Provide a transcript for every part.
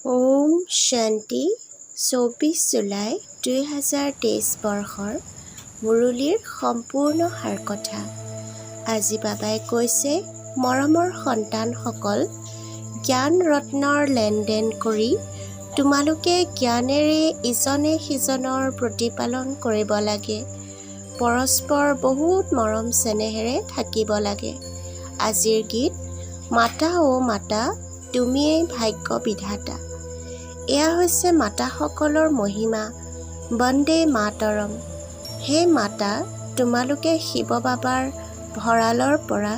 ওম শান্তি 24 জুলাই 2023 বৰ্ষৰ মুৰুলিৰ সম্পূৰ্ণ সাৰকথা। আজি বাবাই কৈছে, মৰমৰ সন্তানসকল, জ্ঞান ৰত্নৰ লেনদেন কৰি তোমালোকে জ্ঞানেৰে ইজনে সিজনৰ প্ৰতিপালন কৰিব লাগে। পৰস্পৰ বহুত মৰম চেনেহেৰে থাকিব লাগে। আজিৰ গীত, মাতা অ মাতা, তুমিয়েই ভাগ্য বিধাতা। এয়া হৈছে মাতাসকলৰ মহিমা। বন্দে মাতৰম। হে মাতা, তোমালোকে শিৱ বাবাৰ ভঁৰালৰ পৰা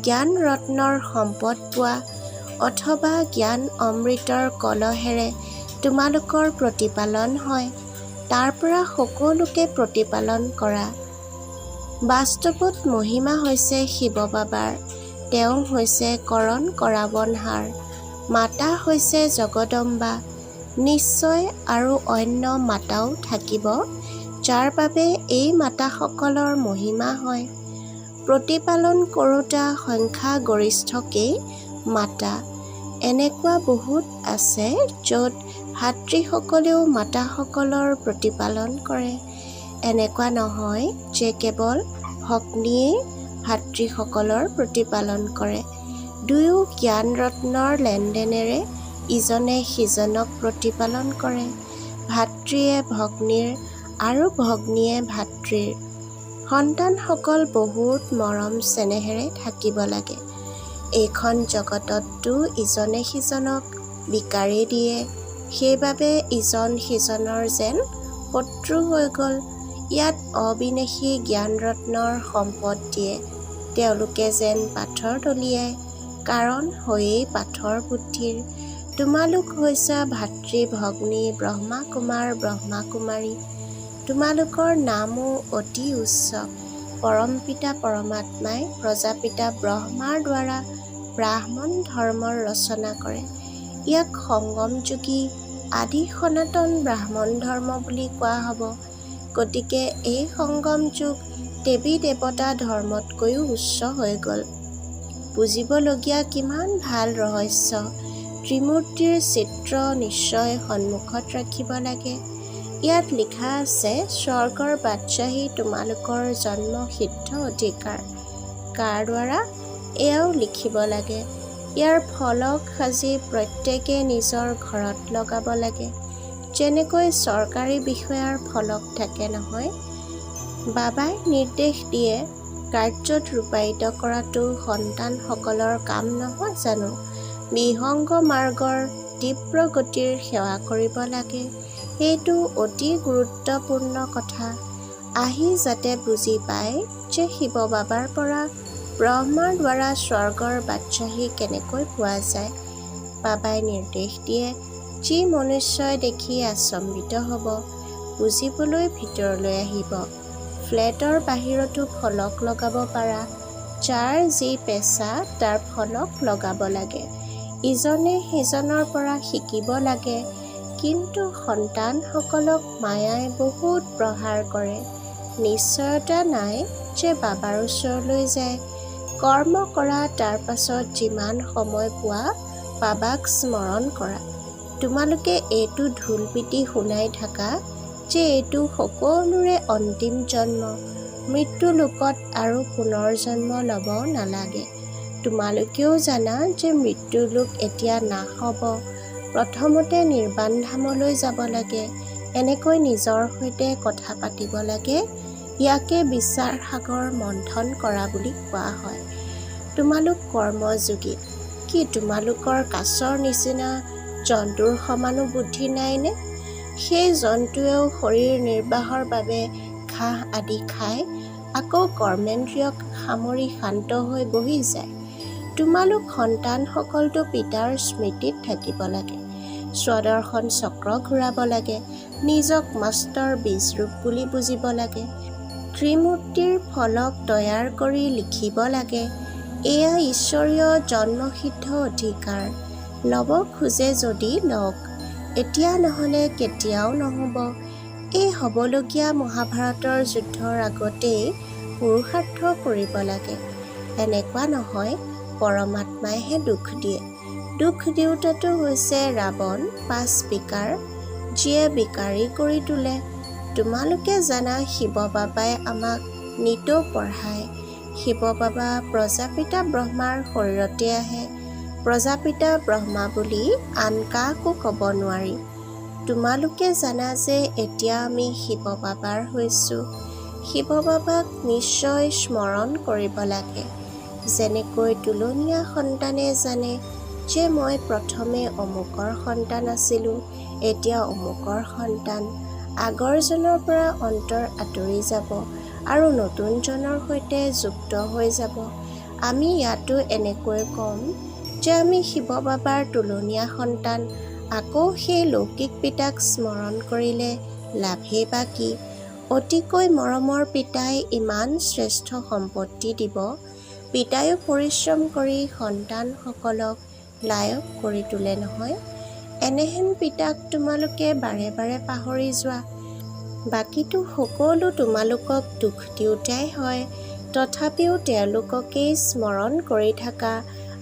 জ্ঞান ৰত্নৰ সম্পদ পোৱা অথবা জ্ঞান অমৃতৰ কলহেৰে তোমালোকৰ প্ৰতিপালন হয়, তাৰ পৰা সকলোকে প্ৰতিপালন কৰা। বাস্তৱত মহিমা হৈছে শিৱ বাবাৰ। তেওঁ হৈছে কৰণ কৰাবনহাৰ। মাতা হৈছে জগদম্বা। নিশ্চয় আৰু অন্য মাতাও থাকিব, যাৰ বাবে এই মাতাসকলৰ মহিমা হয়। প্ৰতিপালন কৰোঁতা সংখ্যাগৰিষ্ঠকেই মাতা। এনেকুৱা বহুত আছে য'ত ভাতৃসকলেও মাতাসকলৰ প্ৰতিপালন কৰে। এনেকুৱা নহয় যে কেৱল ভগ্নীয়েই ভাতৃসকলৰ প্ৰতিপালন কৰে। দুয়ো জ্ঞান ৰত্নৰ লেনদেনেৰে ইজনে সিজনক প্ৰতিপালন কৰে। ভাতৃয়ে ভগ্নীৰ আৰু ভগ্নীয়ে ভাতৃৰ। সন্তানসকল বহুত মৰম চেনেহেৰে থাকিব লাগে। এইখন জগতততো ইজনে সিজনক বিকাৰী দিয়ে, সেইবাবে ইজন সিজনৰ যেন শত্ৰু হৈ গ'ল। ইয়াত অবিনাশী জ্ঞান ৰত্নৰ সম্পদ দিয়ে। তেওঁলোকে যেন পাথৰ দলিয়ায়, কাৰণ হৈয়েই পাথৰ বুদ্ধিৰ। তোমালোক হৈছা ভাতৃ ভগ্নী ব্ৰহ্মাকুমাৰ ব্ৰহ্মাকুমাৰী। তোমালোকৰ নামো অতি উচ্চ। পৰমপিতা পৰমাত্মাই প্ৰজাপিতা ব্ৰহ্মাৰ দ্বাৰা ব্ৰাহ্মণ ধৰ্মৰ ৰচনা কৰে। ইয়াক সংগমযোগী আদি সনাতন ব্ৰাহ্মণ ধৰ্ম বুলি কোৱা হ'ব। গতিকে এই সংগম যুগ দেৱী দেৱতা ধৰ্মতকৈও উচ্চ হৈ গ'ল। বুজিবলগীয়া কিমান ভাল ৰহস্য। ত্ৰিমূৰ্তিৰ চিত্ৰ নিশ্চয় সন্মুখত ৰাখিব লাগে। ইয়াত লিখা আছে, স্বৰ্গৰ বাদশ্বাহী তোমালোকৰ জন্মসিদ্ধ অধিকাৰ। কাৰ দ্বাৰা? এয়াও লিখিব লাগে। ইয়াৰ ফলক সাজি প্ৰত্যেকে নিজৰ ঘৰত লগাব লাগে। যেনেকৈ চৰকাৰী বিষয়াৰ ফলক থাকে নহয়। বাবাই নিৰ্দেশ দিয়ে, কাৰ্যত ৰূপায়িত কৰাটো সন্তানসকলৰ কাম নহয় জানো? বিহংগ মাৰ্গৰ তীব্ৰ গতিৰ সেৱা কৰিব লাগে। এইটো অতি গুৰুত্বপূৰ্ণ কথা। আহি যাতে বুজি পায় যে শিৱ বাবাৰ পৰা ব্ৰহ্মাৰ দ্বাৰা স্বৰ্গৰ বাদশ্বাহী কেনেকৈ পোৱা যায়। বাবাই নিৰ্দেশ দিয়ে, যি মনুষ্যই দেখি আচম্বিত হ'ব, বুজিবলৈ ভিতৰলৈ আহিব। ফ্লেটৰ বাহিৰতো ফলক লগাব পাৰা। যাৰ যি পেচা তাৰ ফলক লগাব লাগে। ইজনে সিজনৰ পৰা শিকিব লাগে। কিন্তু সন্তানসকলক মায়াই বহুত প্ৰহাৰ কৰে। নিশ্চয়তা নাই যে বাবাৰ ওচৰলৈ যায়। কৰ্ম কৰা, তাৰ পাছত যিমান সময় পোৱা বাবাক স্মৰণ কৰা। তোমালোকে এইটো ঢোল পিটি শুনাই থাকা যে এইটো সকলোৰে অন্তিম জন্ম। মৃত্যু লোকত আৰু পুনৰ জন্ম ল'ব নালাগে। তোমালোকেও জানা যে মৃত্যু লোক এতিয়া নাশ হ'ব। প্ৰথমতে নিৰ্বাণ ধামলৈ যাব লাগে। এনেকৈ নিজৰ সৈতে কথা পাতিব লাগে। ইয়াকে বিচাৰ সাগৰ মন্থন কৰা বুলি কোৱা হয়। তোমালোক কৰ্মযোগী। কি তোমালোকৰ কাছৰ নিচিনা জন্তুৰ সমানো বুদ্ধি নাইনে? সেই জন্তুৱেও শৰীৰ নিৰ্বাহৰ বাবে ঘাঁহ আদি খাই আকৌ কৰ্মেন্দ্ৰিয়ক সামৰি শান্ত হৈ বহি যায়। তোমালোক সন্তানসকলতো পিতাৰ স্মৃতিত থাকিব লাগে। স্বদৰ্শন চক্ৰ ঘূৰাব লাগে। নিজক মাষ্টৰ বীজৰূপ বুলি বুজিব লাগে। ত্ৰিমূৰ্তিৰ ফলক তৈয়াৰ কৰি লিখিব লাগে। এয়া ঈশ্বৰীয় জন্মসিদ্ধ অধিকাৰ। ল'ব খোজে যদি লওক। এতিয়া নহ'লে কেতিয়াও নহ'ব। এই হ'বলগীয়া মহাভাৰতৰ যুদ্ধৰ আগতেই পুৰুষাৰ্থ কৰিব লাগে। এনেকুৱা নহয় পৰমাত্মাইহে দুখ দিয়ে। দুখ দিওঁতাটো হৈছে ৰাৱণ 5 বিকাৰ, যিয়ে বিকাৰী কৰি তোলে। তোমালোকে জানা শিৱ বাবাই আমাক নিতৌ পঢ়ায়। শিৱ বাবা প্ৰজাপিতা ব্ৰহ্মাৰ শৰীৰতে আহে। প্ৰজাপিতা ব্ৰহ্মা বুলি আন কাকো ক'ব নোৱাৰি। তোমালোকে জানা যে এতিয়া আমি শিৱ বাবাৰ হৈছোঁ। শিৱ বাবাক নিশ্চয় স্মৰণ কৰিব লাগে। যেনেকৈ তুলনীয়া সন্তানে জানে যে মই প্ৰথমে অমুকৰ সন্তান আছিলোঁ, এতিয়া অমুকৰ সন্তান। আগৰজনৰ পৰা অন্তৰ আঁতৰি যাব আৰু নতুনজনৰ সৈতে যুক্ত হৈ যাব। আমি ইয়াতো এনেকৈ ক'ম যে আমি শিৱ বাবাৰ তুলনীয়া সন্তান। আকৌ সেই লৌকিক পিতাক স্মৰণ কৰিলে লাভেই বা কি? অতিকৈ মৰমৰ পিতাই ইমান শ্ৰেষ্ঠ সম্পত্তি দিব। পিতায়ো পৰিশ্ৰম কৰি সন্তানসকলক লায়ক কৰি তোলে নহয়। এনেহেন পিতাক তোমালোকে বাৰে বাৰে পাহৰি যোৱা। বাকীটো সকলো তোমালোকক দুখ দিওঁতাই হয়, তথাপিও তেওঁলোককেই স্মৰণ কৰি থাকা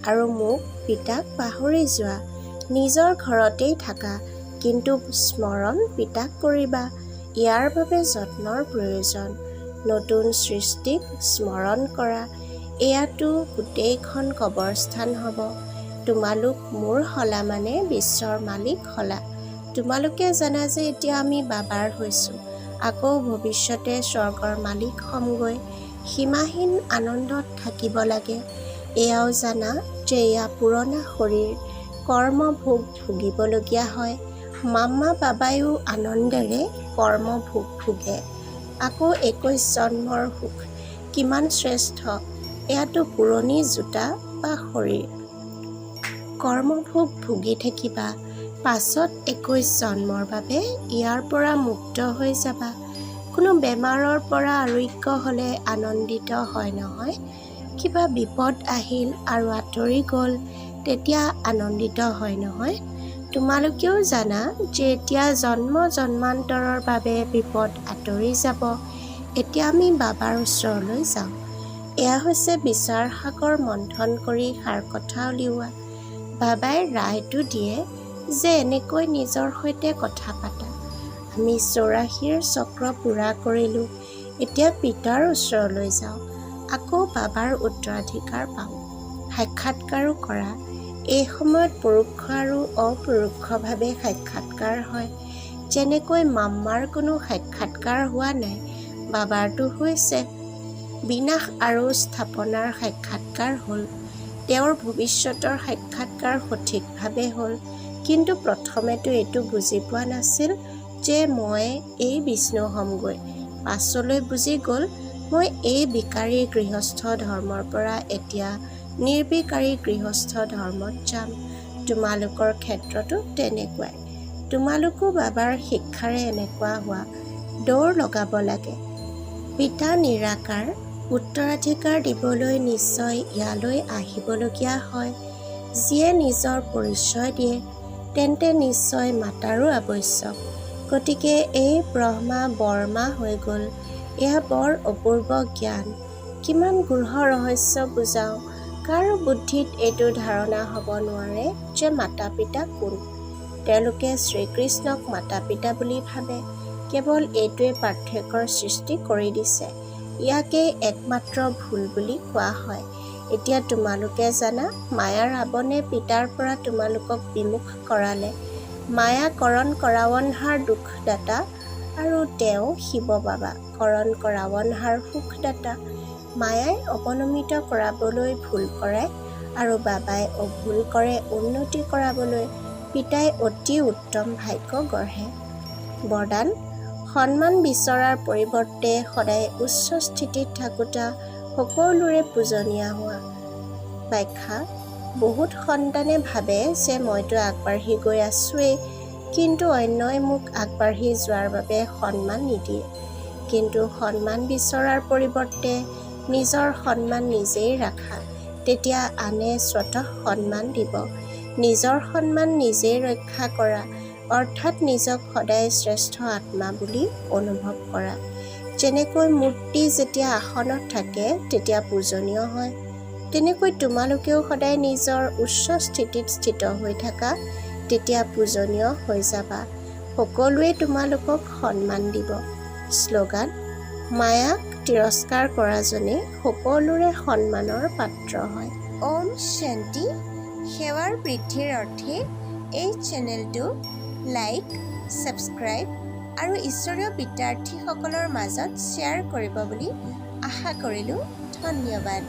আৰু মোক পিতাক পাহৰি যোৱা। নিজৰ ঘৰতেই থাকা, কিন্তু স্মৰণ পিতাক কৰিবা। ইয়াৰ বাবে যত্নৰ প্ৰয়োজন। নতুন সৃষ্টিক স্মৰণ কৰা। এয়াতো গোটেইখন কবৰস্থান হ'ব। তোমালোক মোৰ হলা মানে বিশ্বৰ মালিক হলা। তোমালোকে জানা যে এতিয়া আমি বাবাৰ হৈছোঁ, আকৌ ভৱিষ্যতে স্বৰ্গৰ মালিক হ'মগৈ। সীমাহীন আনন্দত থাকিব লাগে। এয়াও জানা যে এয়া পুৰণা শৰীৰ, কৰ্মভোগ ভুগিবলগীয়া হয়। মাম্মা বাবায়ো আনন্দেৰে কৰ্মভোগ ভোগে। আকৌ 21 জন্মৰ সুখ কিমান শ্ৰেষ্ঠ। এয়াতো পুৰণি জোতা বা শৰীৰ। কৰ্মভোগ ভুগি থাকিবা, পাছত 21 জন্মৰ বাবে ইয়াৰ পৰা মুক্ত হৈ যাবা। কোনো বেমাৰৰ পৰা আৰোগ্য হ'লে আনন্দিত হয় নহয়। কিবা বিপদ আহিল আৰু আঁতৰি গ'ল, তেতিয়া আনন্দিত হয় নহয়। তোমালোকেও জানা যে এতিয়া জন্ম জন্মান্তৰৰ বাবে বিপদ আঁতৰি যাব। এতিয়া আমি বাবাৰ ওচৰলৈ যাওঁ। এয়া হৈছে বিচাৰ সাগৰ মন্থন কৰি সাৰকথা উলিওৱা। বাবাই ৰায়টো দিয়ে যে এনেকৈ নিজৰ সৈতে কথা পাতা। আমি 84ৰ চক্ৰ পূৰা কৰিলোঁ। এতিয়া পিতাৰ ওচৰলৈ যাওঁ। আকৌ বাবাৰ উত্তৰাধিকাৰ পাওঁ। সাক্ষাৎকাৰো কৰা। এই সময়ত পৰোক্ষ আৰু অপৰোক্ষভাৱে সাক্ষাৎকাৰ হয়। যেনেকৈ মাম্মাৰ কোনো সাক্ষাৎকাৰ হোৱা নাই, বাবাৰটো হৈছে। বিনাশ আৰু স্থাপনাৰ সাক্ষাৎকাৰ হ'ল। তেওঁৰ ভৱিষ্যতৰ সাক্ষাৎকাৰ সঠিকভাৱে হ'ল। কিন্তু প্ৰথমেতো এইটো বুজি পোৱা নাছিল যে মই এই বিষ্ণু হ'মগৈ। পাছলৈ বুজি গ'ল মই এই বিকাৰী গৃহস্থ ধৰ্মৰ পৰা এতিয়া নিৰ্বিকাৰী গৃহস্থ ধৰ্মত যাম। তোমালোকৰ ক্ষেত্ৰতো তেনেকুৱাই। তোমালোকো বাবাৰ শিক্ষাৰে এনেকুৱা হোৱা। দৌৰ লগাব লাগে। পিতা নিৰাকাৰ, উত্তৰাধিকাৰ দিবলৈ নিশ্চয় ইয়ালৈ আহিবলগীয়া হয়। যিয়ে নিজৰ পৰিচয় দিয়ে তেন্তে নিশ্চয় মাতাৰো আৱশ্যক। গতিকে এই ব্ৰহ্মা বৰমা হৈ গ'ল। এয়া বৰ অপূৰ্ব জ্ঞান। কিমান গূঢ় ৰহস্য বুজাওঁ। কাৰো বুদ্ধিত এইটো ধাৰণা হ'ব নোৱাৰে যে মাতা পিতা কোন। তেওঁলোকে শ্ৰীকৃষ্ণক মাতা পিতা বুলি ভাবে। কেৱল এইটোৱে পাৰ্থক্যৰ সৃষ্টি কৰি দিছে। ইয়াকেই একমাত্ৰ ভুল বুলি কোৱা হয়। এতিয়া তোমালোকে জানা মায়াৰ ৰাৱণে পিতাৰ পৰা তোমালোকক বিমুখ কৰালে। মায়া কৰণ কৰাৱনহাৰ দুখদাতা আৰু তেওঁ শিৱ বাবা কৰণ কৰাৱনহাৰ সুখদাতা। মায়াই অৱনমিত কৰাবলৈ ভুল কৰে আৰু বাবাই অভুল কৰে উন্নতি কৰাবলৈ। পিতাই অতি উত্তম ভাগ্য গঢ়ে। বৰদান: সন্মান বিচৰাৰ পৰিৱৰ্তে সদায় উচ্চ স্থিতিত থাকোঁতা সকলোৰে পূজনীয়া হোৱা। ব্যাখ্যা: বহুত সন্তানে ভাবে যে মইতো আগবাঢ়ি গৈ আছোৱেই, কিন্তু অন্যই মোক আগবাঢ়ি যোৱাৰ বাবে সন্মান নিদিয়ে। কিন্তু সন্মান বিচৰাৰ পৰিৱৰ্তে নিজৰ সন্মান নিজেই ৰাখা, তেতিয়া আনে স্বতঃ সন্মান দিব। নিজৰ সন্মান নিজেই ৰক্ষা কৰা, অৰ্থাৎ নিজক সদায় শ্ৰেষ্ঠ আত্মা বুলি অনুভৱ কৰা। যেনেকৈ মূৰ্তি যেতিয়া আসনত থাকে তেতিয়া পূজনীয় হয়, তেনেকৈ তোমালোকেও সদায় নিজৰ উচ্চ স্থিতিত স্থিত হৈ থাকা, তেতিয়া পূজনীয় হৈ যাবা। সকলোৱে তোমালোকক সন্মান দিব। শ্লোগান: মায়াক তিৰস্কাৰ কৰাজনে সকলোৰে সন্মানৰ পাত্ৰ হয়। ওম শান্তি। সেৱাৰ বৃদ্ধিৰ অৰ্থে এই চেনেলটো লাইক, ছাবস্ক্ৰাইব আৰু ঈশ্বৰীয় বিদ্যাৰ্থীসকলৰ মাজত শ্বেয়াৰ কৰিব বুলি আশা কৰিলোঁ। ধন্যবাদ।